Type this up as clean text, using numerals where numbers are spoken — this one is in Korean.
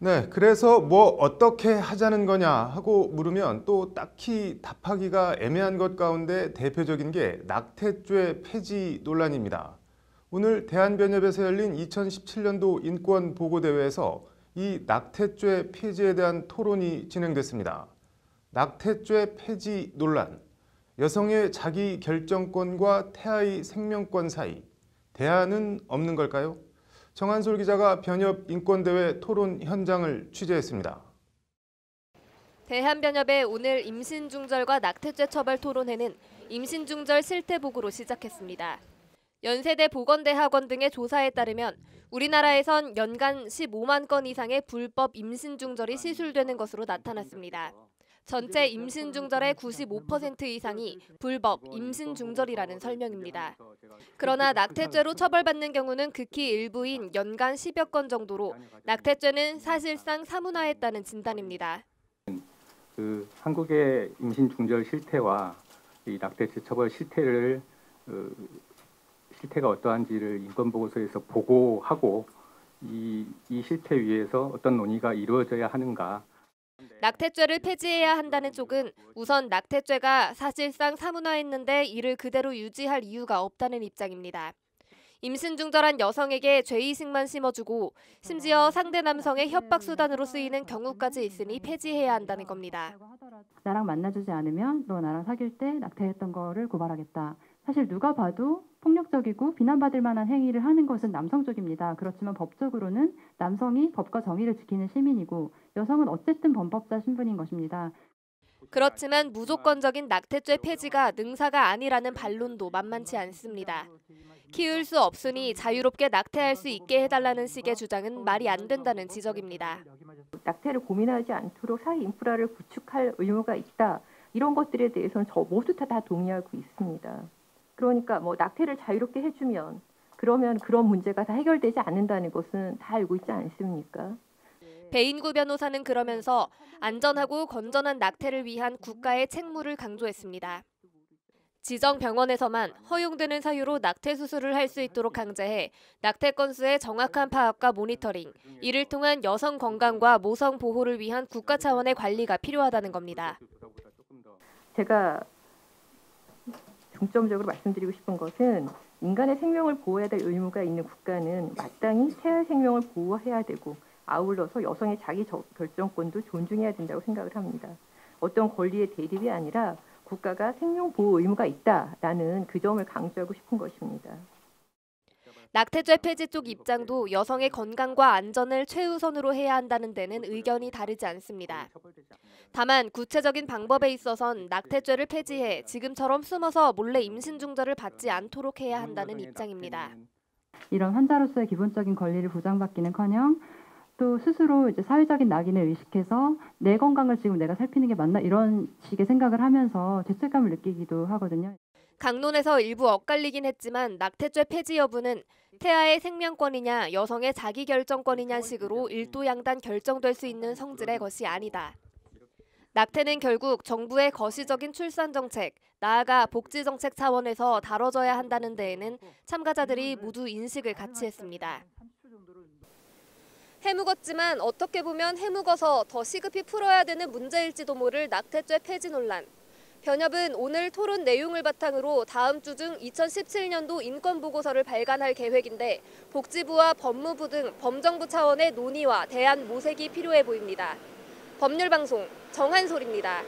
네, 그래서 뭐 어떻게 하자는 거냐 하고 물으면 또 딱히 답하기가 애매한 것 가운데 대표적인 게 낙태죄 폐지 논란입니다. 오늘 대한변협에서 열린 2017년도 인권보고대회에서 이 낙태죄 폐지에 대한 토론이 진행됐습니다. 낙태죄 폐지 논란, 여성의 자기 결정권과 태아의 생명권 사이, 대안은 없는 걸까요? 정한솔 기자가 변협 인권대회 토론 현장을 취재했습니다. 대한변협의 오늘 임신중절과 낙태죄 처벌 토론회는 임신중절 실태보고로 시작했습니다. 연세대 보건대학원 등의 조사에 따르면 우리나라에선 연간 15만 건 이상의 불법 임신중절이 시술되는 것으로 나타났습니다. 전체 임신중절의 95% 이상이 불법 임신중절이라는 설명입니다. 그러나 낙태죄로 처벌받는 경우는 극히 일부인 연간 10여 건 정도로 낙태죄는 사실상 사문화했다는 진단입니다. 한국의 임신중절 실태와 이 낙태죄 처벌 실태가 어떠한지를 인권보고서에서 보고하고 이 실태 위에서 어떤 논의가 이루어져야 하는가. 낙태죄를 폐지해야 한다는 쪽은 우선 낙태죄가 사실상 사문화했는데 이를 그대로 유지할 이유가 없다는 입장입니다. 임신중절한 여성에게 죄의식만 심어주고 심지어 상대 남성의 협박수단으로 쓰이는 경우까지 있으니 폐지해야 한다는 겁니다. 나랑 만나주지 않으면 너 나랑 사귈 때 낙태했던 거를 고발하겠다. 사실 누가 봐도 폭력적이고 비난받을 만한 행위를 하는 것은 남성 쪽입니다. 그렇지만 법적으로는 남성이 법과 정의를 지키는 시민이고 여성은 어쨌든 범법자 신분인 것입니다. 그렇지만 무조건적인 낙태죄 폐지가 능사가 아니라는 반론도 만만치 않습니다. 키울 수 없으니 자유롭게 낙태할 수 있게 해달라는 식의 주장은 말이 안 된다는 지적입니다. 낙태를 고민하지 않도록 사회 인프라를 구축할 의무가 있다. 이런 것들에 대해서는 저 모두 다 동의하고 있습니다. 그러니까 뭐 낙태를 자유롭게 해주면 그러면 그런 문제가 다 해결되지 않는다는 것은 다 알고 있지 않습니까? 배인구 변호사는 그러면서 안전하고 건전한 낙태를 위한 국가의 책무를 강조했습니다. 지정 병원에서만 허용되는 사유로 낙태 수술을 할 수 있도록 강제해 낙태 건수의 정확한 파악과 모니터링, 이를 통한 여성 건강과 모성 보호를 위한 국가 차원의 관리가 필요하다는 겁니다. 제가 중점적으로 말씀드리고 싶은 것은 인간의 생명을 보호해야 될 의무가 있는 국가는 마땅히 태아의 생명을 보호해야 되고 아울러서 여성의 자기 결정권도 존중해야 된다고 생각을 합니다. 어떤 권리의 대립이 아니라 국가가 생명 보호 의무가 있다라는 그 점을 강조하고 싶은 것입니다. 낙태죄 폐지 쪽 입장도 여성의 건강과 안전을 최우선으로 해야 한다는 데는 의견이 다르지 않습니다. 다만 구체적인 방법에 있어선 낙태죄를 폐지해 지금처럼 숨어서 몰래 임신중절을 받지 않도록 해야 한다는 입장입니다. 이런 환자로서의 기본적인 권리를 보장받기는커녕 또 스스로 이제 사회적인 낙인을 의식해서 내 건강을 지금 내가 살피는 게 맞나 이런 식의 생각을 하면서 죄책감을 느끼기도 하거든요. 강론에서 일부 엇갈리긴 했지만 낙태죄 폐지 여부는 태아의 생명권이냐 여성의 자기결정권이냐 식으로 일도양단 결정될 수 있는 성질의 것이 아니다. 낙태는 결국 정부의 거시적인 출산정책, 나아가 복지정책 차원에서 다뤄져야 한다는 데에는 참가자들이 모두 인식을 같이 했습니다. 해묵었지만 어떻게 보면 해묵어서 더 시급히 풀어야 되는 문제일지도 모를 낙태죄 폐지 논란. 변협은 오늘 토론 내용을 바탕으로 다음 주 중 2017년도 인권보고서를 발간할 계획인데 복지부와 법무부 등 범정부 차원의 논의와 대안 모색이 필요해 보입니다. 법률방송 정한솔입니다.